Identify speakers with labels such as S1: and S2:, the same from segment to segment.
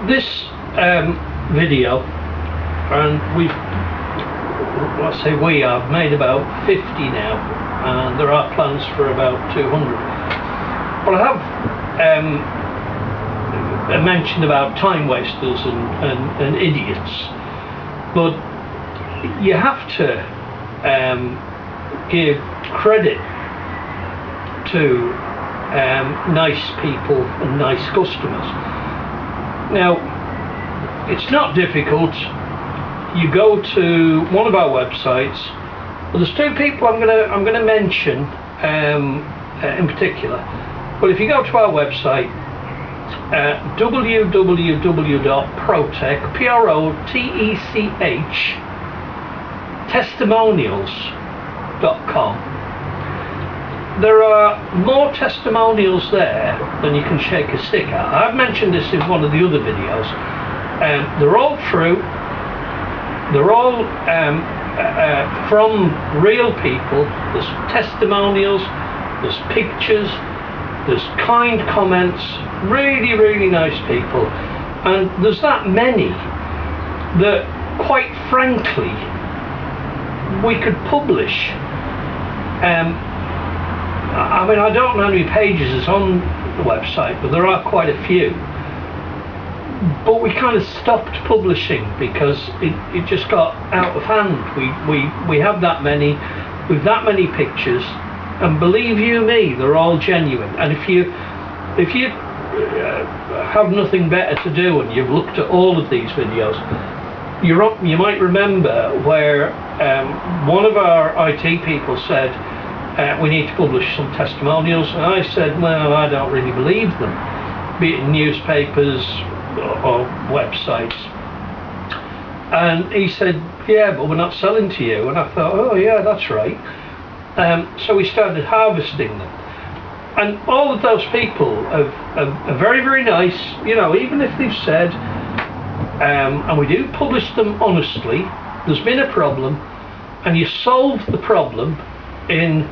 S1: this video, and I've made about 50 now, and there are plans for about 200. But I have mentioned about time wasters and idiots, but you have to give credit to nice people and nice customers. Now, it's not difficult. You go to one of our websites. Well, there's two people I'm gonna mention in particular. But if you go to our website, www.protech, Protech, Testimonials.com. There are more testimonials there than you can shake a stick at. I've mentioned this in one of the other videos. They're all true. They're all from real people. There's testimonials, there's pictures, there's kind comments, really, really nice people. And there's that many that, quite frankly, we could publish. I mean, I don't know how many pages is on the website, but there are quite a few. But we kind of stopped publishing because it just got out of hand. We have that many, with that many pictures, and believe you me, they're all genuine. And if you have nothing better to do and you've looked at all of these videos, you might remember where one of our IT people said, we need to publish some testimonials, and I said, well, I don't really believe them, be it in newspapers or websites. And he said, yeah, but we're not selling to you. And I thought, oh yeah, that's right. So we started harvesting them, and all of those people are very, very nice, you know, even if they've said, and we do publish them honestly, there's been a problem and you solve the problem in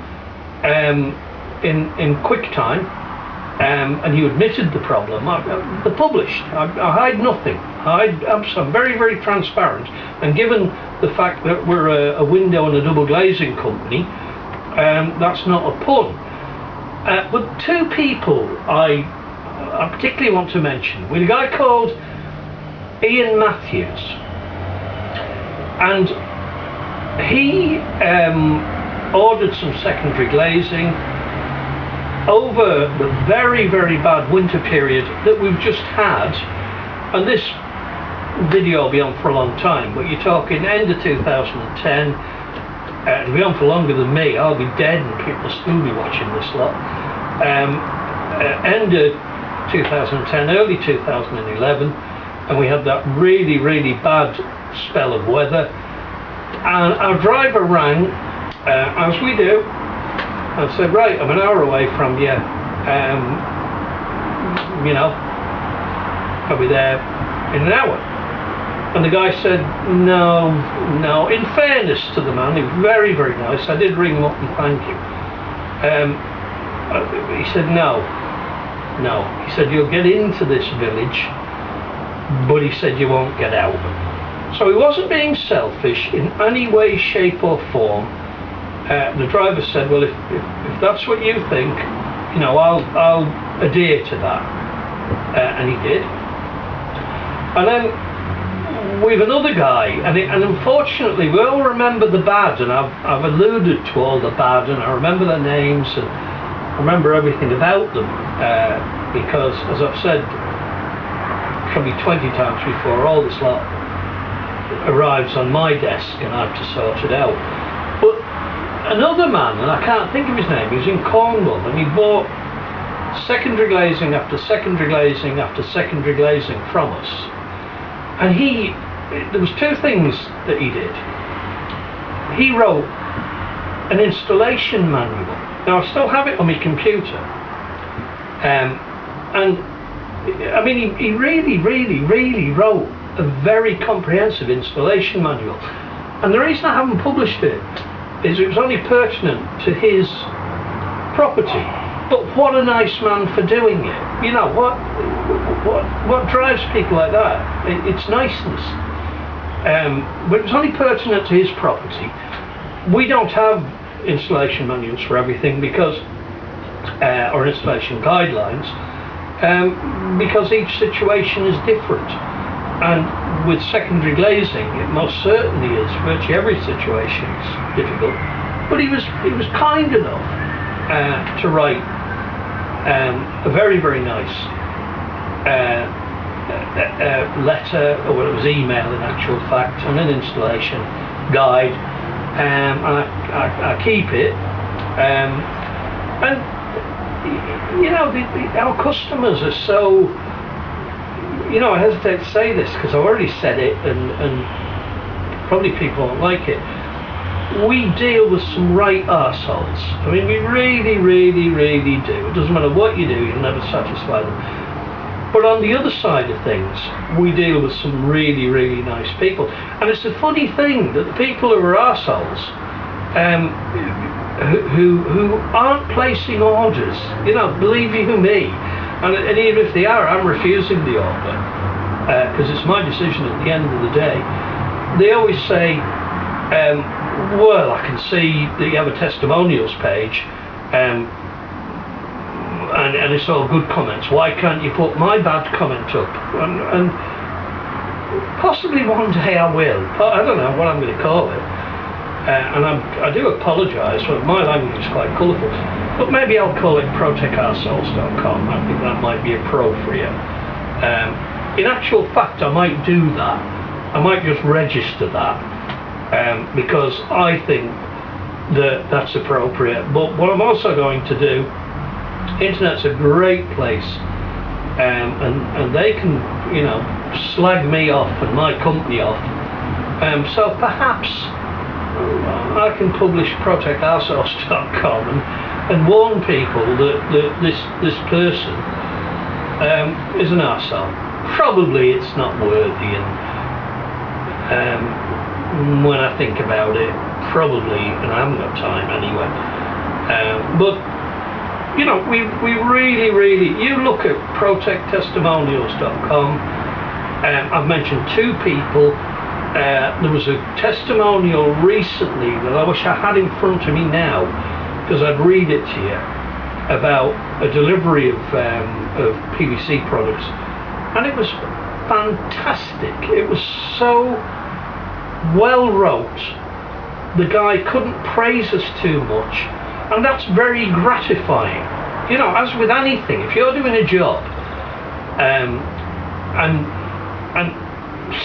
S1: quick time, and you admitted the problem. They're published. I hide nothing. I'm very, very transparent, and given the fact that we're a window and a double glazing company, that's not a pun. But two people I particularly want to mention. We had a guy called Ian Matthews, and he ordered some secondary glazing over the very, very bad winter period that we've just had. And this video will be on for a long time, but you're talking end of 2010. It'll be on for longer than me. I'll be dead and people will still be watching this lot. End of 2010, early 2011, and we had that really, really bad spell of weather. And our driver rang, as we do, and said, right, I'm an hour away from you, you know, I'll be there in an hour. And the guy said, no. In fairness to the man, he was very, very nice. I did ring him up and thank him. He said, no. He said, you'll get into this village, but he said, you won't get out. So he wasn't being selfish in any way, shape or form. The driver said, well, if that's what you think, you know, I'll adhere to that. And he did. And then with another guy, and unfortunately we all remember the bad, and I've alluded to all the bad, and I remember their names, and I remember everything about them, because, as I've said probably 20 times before, all this lot arrives on my desk and I have to sort it out. But another man, and I can't think of his name, he was in Cornwall, and he bought secondary glazing after secondary glazing after secondary glazing from us. And there was two things that he did. He wrote an installation manual. Now I still have it on my computer, and I mean he really wrote a very comprehensive installation manual. And the reason I haven't published it is it was only pertinent to his property. But what a nice man for doing it. You know, what drives people like that? It's niceness. But it was only pertinent to his property. We don't have installation manuals for everything because, or installation guidelines, because each situation is different. And with secondary glazing, it most certainly is. Virtually every situation is difficult. But he was kind enough to write a very, very nice letter, or it was email in actual fact, and an installation guide, and I keep it. And you know, our customers are so, you know, I hesitate to say this because I've already said it, and probably people won't like it. We deal with some right arseholes. I mean, we really, really, really do. It doesn't matter what you do, you'll never satisfy them. But on the other side of things, we deal with some really, really nice people. And it's a funny thing that the people who are arseholes, who aren't placing orders, you know, believe you me, and even if they are, I'm refusing the order, because it's my decision at the end of the day. They always say, well, I can see that you have a testimonials page, and it's all good comments. Why can't you put my bad comment up? And possibly one day I will. I don't know what I'm going to call it. And I do apologise, but my language is quite colourful. But maybe I'll call it protechourselves.com. I think that might be appropriate. In actual fact, I might do that. I might just register that. Because I think that that's appropriate. But what I'm also going to do, internet's a great place, and they can, you know, slag me off and my company off. So perhaps I can publish protechourselves.com and warn people that this person is an arsehole. Probably it's not worthy, and when I think about it, probably, and I haven't got time anyway. But you know, we really, really, you look at protechtestimonials.com. I've mentioned two people. There was a testimonial recently that I wish I had in front of me now, because I'd read it to you, about a delivery of PVC products, and it was fantastic. It was so well wrote. The guy couldn't praise us too much, and that's very gratifying. You know, as with anything, if you're doing a job and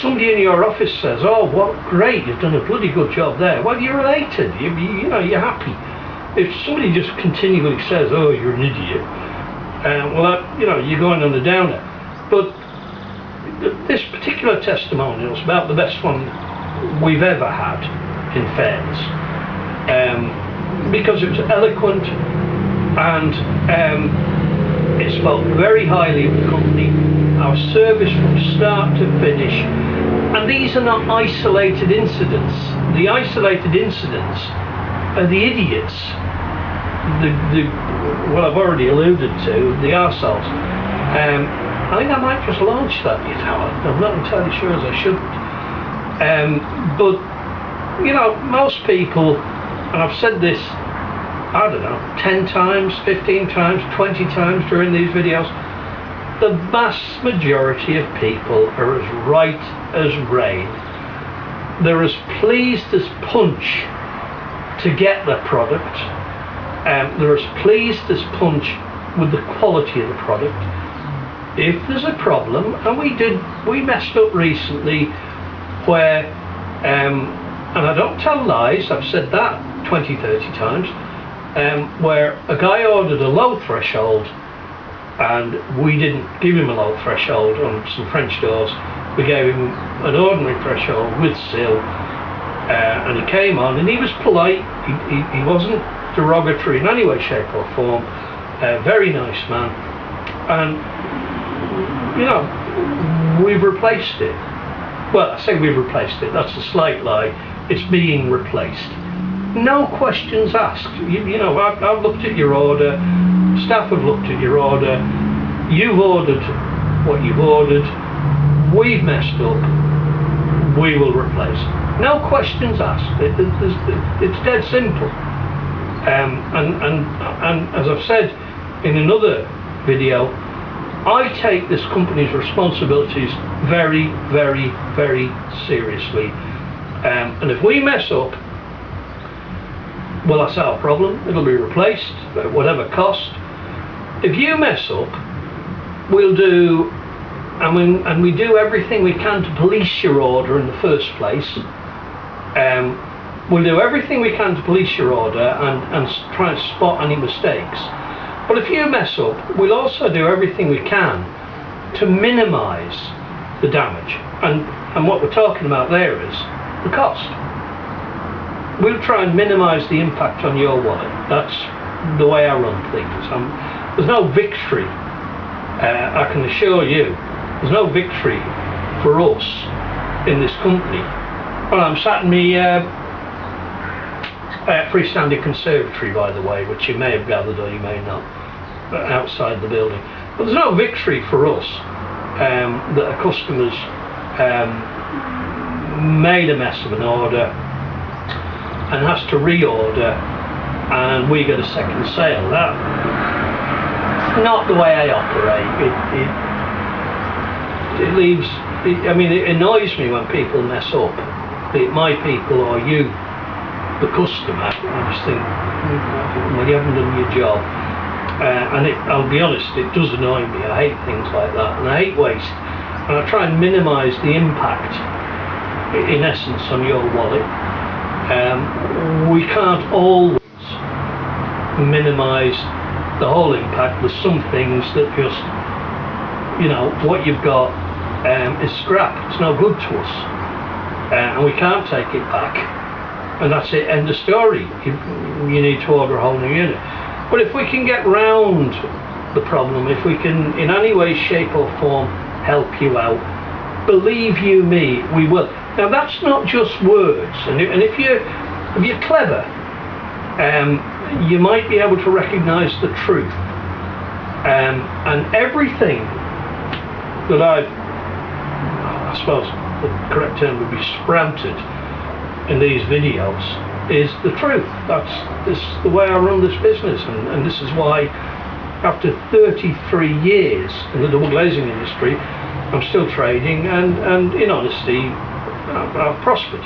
S1: somebody in your office says, oh, what great, you've done a bloody good job there, well, you're elated, you know, you're happy. If somebody just continually says, oh, you're an idiot, well, you know, you're going on the downer. But this particular testimonial is about the best one we've ever had, in fairness, because it was eloquent, and it spoke very highly of the company, our service from start to finish. And these are not isolated incidents. The isolated incidents are the idiots, what I've already alluded to, the arseholes. I think I might just launch that, you know, I'm not entirely sure as I shouldn't. But, you know, most people, and I've said this, I don't know, 10 times, 15 times, 20 times during these videos, the vast majority of people are as right as rain. They're as pleased as punch to get the product. They're as pleased as punch with the quality of the product. If there's a problem, and we messed up recently where, and I don't tell lies, I've said that 20, 30 times, where a guy ordered a low threshold and we didn't give him a low threshold on some French doors. We gave him an ordinary threshold with sill, and he came on and he was polite, he wasn't derogatory in any way, shape or form, very nice man, and you know, we've replaced it. Well, I say we've replaced it, that's a slight lie. It's being replaced. No questions asked. You know, I've looked at your order, staff have looked at your order, you've ordered what you've ordered, we've messed up, we will replace. No questions asked. It's dead simple. And as I've said in another video, I take this company's responsibilities very, very, very seriously. And if we mess up, well, that's our problem. It'll be replaced at whatever cost. If you mess up, we'll do, and we do everything we can to police your order in the first place. We'll do everything we can to police your order and try and spot any mistakes. But if you mess up, we'll also do everything we can to minimise the damage. And what we're talking about there is the cost. We'll try and minimise the impact on your wallet. That's the way I run things. There's no victory, I can assure you, there's no victory for us in this company. Well, I'm sat in my freestanding conservatory, by the way, which you may have gathered or you may not, outside the building. But there's no victory for us that a customer's made a mess of an order and has to reorder and we get a second sale. That's not the way I operate. It leaves, I mean, it annoys me when people mess up, be it my people or you, the customer. I just think, well, you haven't done your job. And I'll be honest, it does annoy me. I hate things like that, and I hate waste. And I try and minimise the impact, in essence, on your wallet. We can't always minimise the whole impact. There's some things that just, you know, what you've got is scrap. It's no good to us, and we can't take it back. And that's it, end of story. You need to order a whole new unit. But if we can get round the problem, if we can in any way, shape or form help you out, believe you me, we will. Now that's not just words, and if you're clever, you might be able to recognise the truth. And everything that I suppose the correct term would be sprouted in these videos is the truth. This is the way I run this business, and this is why after 33 years in the double glazing industry I'm still trading, and in honesty I've prospered,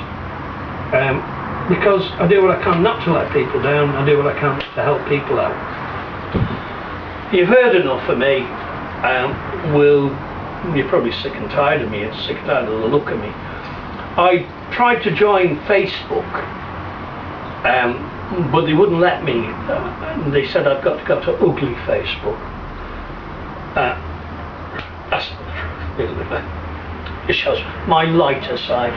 S1: because I do what I can not to let people down. I do what I can to help people out. You've heard enough of me. You're probably sick and tired of me, and sick and tired of the look of me. I tried to join Facebook, but they wouldn't let me. They said I've got to go to ugly Facebook. That's not the truth. It shows my lighter side.